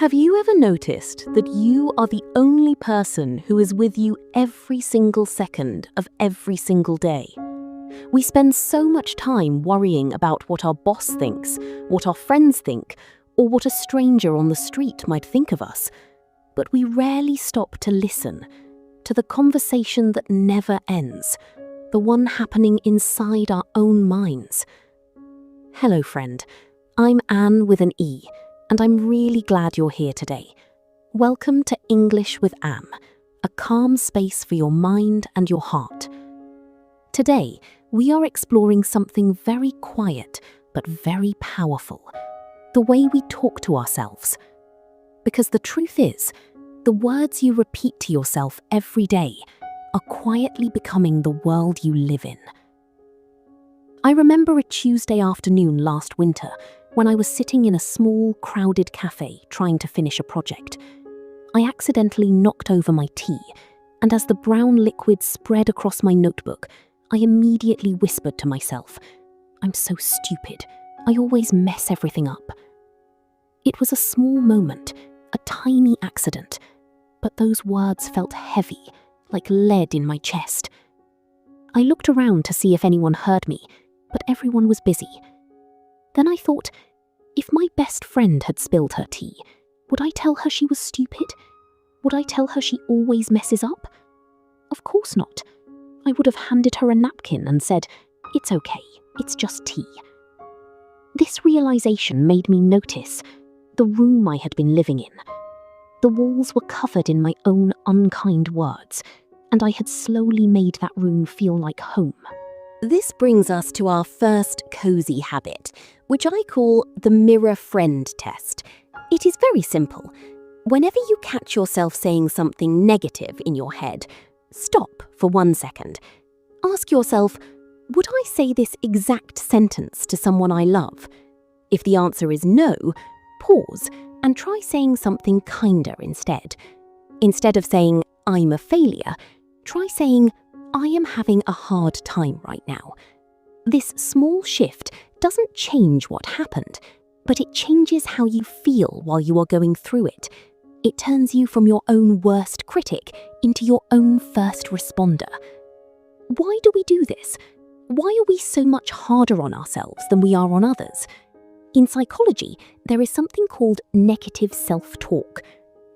Have you ever noticed that you are the only person who is with you every single second of every single day? We spend so much time worrying about what our boss thinks, what our friends think, or what a stranger on the street might think of us. But we rarely stop to listen to the conversation that never ends, the one happening inside our own minds. Hello, friend. I'm Anne with an E, and I'm really glad you're here today. Welcome to English with Anne, a calm space for your mind and your heart. Today, we are exploring something very quiet but very powerful, the way we talk to ourselves. Because the truth is, the words you repeat to yourself every day are quietly becoming the world you live in. I remember a Tuesday afternoon last winter when I was sitting in a small, crowded cafe trying to finish a project. I accidentally knocked over my tea, and as the brown liquid spread across my notebook, I immediately whispered to myself, "I'm so stupid. I always mess everything up." It was a small moment, a tiny accident, but those words felt heavy, like lead in my chest. I looked around to see if anyone heard me, but everyone was busy. Then I thought, if my best friend had spilled her tea, would I tell her she was stupid? Would I tell her she always messes up? Of course not. I would have handed her a napkin and said, "It's okay, it's just tea." This realization made me notice the room I had been living in. The walls were covered in my own unkind words, and I had slowly made that room feel like home. This brings us to our first cozy habit, which I call the mirror friend test. It is very simple. Whenever you catch yourself saying something negative in your head, stop for 1 second. Ask yourself, would I say this exact sentence to someone I love? If the answer is no, pause and try saying something kinder instead. Instead of saying, "I'm a failure," try saying, "I am having a hard time right now." This small shift doesn't change what happened, but it changes how you feel while you are going through it. It turns you from your own worst critic into your own first responder. Why do we do this? Why are we so much harder on ourselves than we are on others? In psychology, there is something called negative self-talk.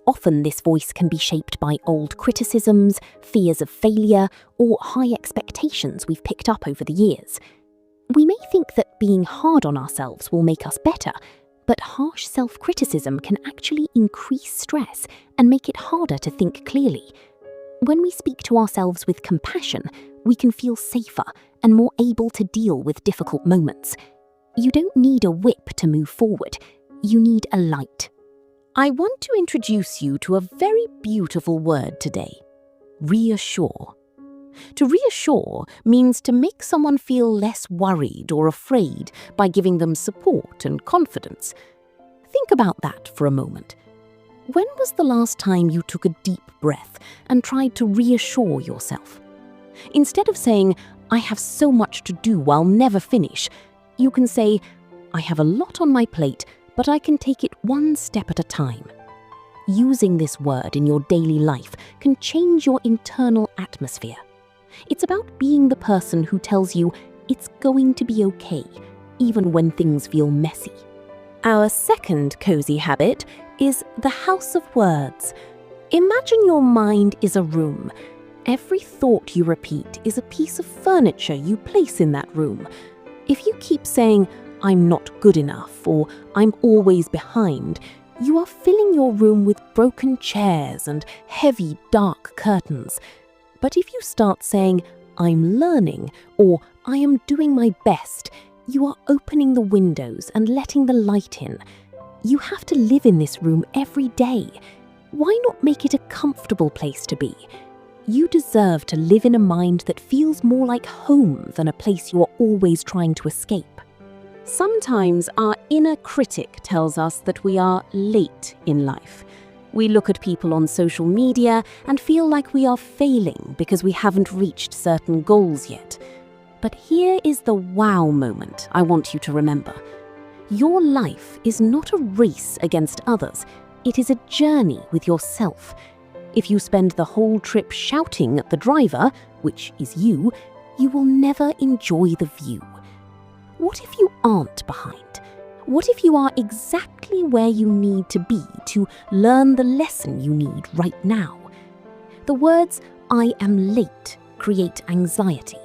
Often this voice can be shaped by old criticisms, fears of failure, or high expectations we've picked up over the years. We may think that being hard on ourselves will make us better, but harsh self-criticism can actually increase stress and make it harder to think clearly. When we speak to ourselves with compassion, we can feel safer and more able to deal with difficult moments. You don't need a whip to move forward, you need a light. I want to introduce you to a very beautiful word today: reassure. To reassure means to make someone feel less worried or afraid by giving them support and confidence. Think about that for a moment. When was the last time you took a deep breath and tried to reassure yourself? Instead of saying, "I have so much to do, I'll never finish," you can say, "I have a lot on my plate, but I can take it one step at a time." Using this word in your daily life can change your internal atmosphere. It's about being the person who tells you it's going to be okay, even when things feel messy. Our second cozy habit is the house of words. Imagine your mind is a room. Every thought you repeat is a piece of furniture you place in that room. If you keep saying, "I'm not good enough," or "I'm always behind," you are filling your room with broken chairs and heavy, dark curtains. But if you start saying, "I'm learning," or "I am doing my best," you are opening the windows and letting the light in. You have to live in this room every day. Why not make it a comfortable place to be? You deserve to live in a mind that feels more like home than a place you are always trying to escape. Sometimes our inner critic tells us that we are late in life. We look at people on social media and feel like we are failing because we haven't reached certain goals yet. But here is the wow moment I want you to remember. Your life is not a race against others. It is a journey with yourself. If you spend the whole trip shouting at the driver, which is you will never enjoy the view. What if you aren't behind? What if you are exactly where you need to be to learn the lesson you need right now? The words, "I am late," create anxiety.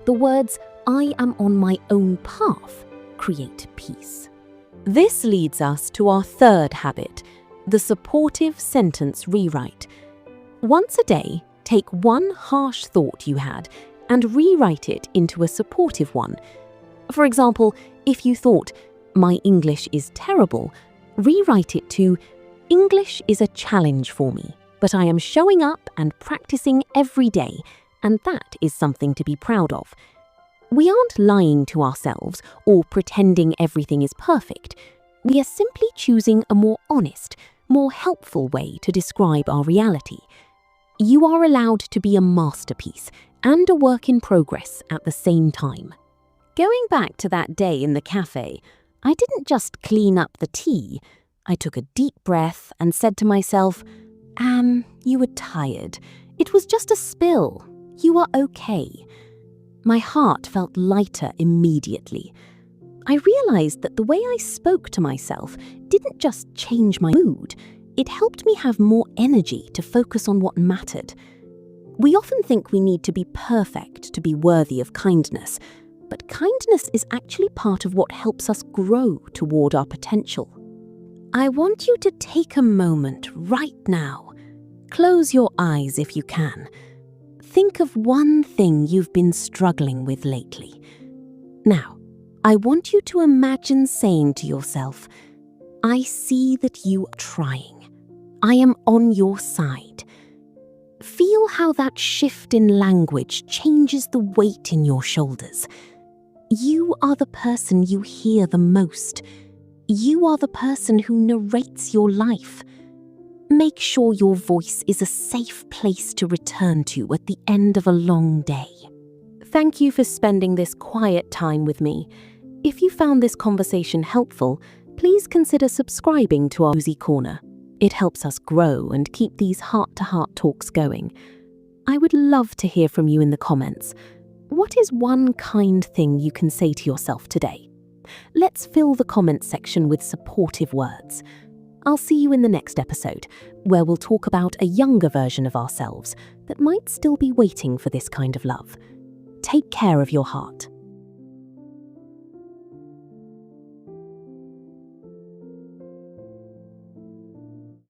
The words, "I am on my own path," create peace. This leads us to our third habit, the supportive sentence rewrite. Once a day, take one harsh thought you had and rewrite it into a supportive one. For example, if you thought, "My English is terrible," rewrite it to, "English is a challenge for me, but I am showing up and practicing every day, and that is something to be proud of." We aren't lying to ourselves or pretending everything is perfect. We are simply choosing a more honest, more helpful way to describe our reality. You are allowed to be a masterpiece and a work in progress at the same time. Going back to that day in the cafe, I didn't just clean up the tea. I took a deep breath and said to myself, you were tired. It was just a spill. You are okay." My heart felt lighter immediately. I realized that the way I spoke to myself didn't just change my mood, it helped me have more energy to focus on what mattered. We often think we need to be perfect to be worthy of kindness, but kindness is actually part of what helps us grow toward our potential. I want you to take a moment right now. Close your eyes if you can. Think of one thing you've been struggling with lately. Now, I want you to imagine saying to yourself, "I see that you are trying. I am on your side." Feel how that shift in language changes the weight in your shoulders. You are the person you hear the most. You are the person who narrates your life. Make sure your voice is a safe place to return to at the end of a long day. Thank you for spending this quiet time with me. If you found this conversation helpful, please consider subscribing to our Cozy Corner. It helps us grow and keep these heart-to-heart talks going. I would love to hear from you in the comments. What is one kind thing you can say to yourself today? Let's fill the comments section with supportive words. I'll see you in the next episode, where we'll talk about a younger version of ourselves that might still be waiting for this kind of love. Take care of your heart.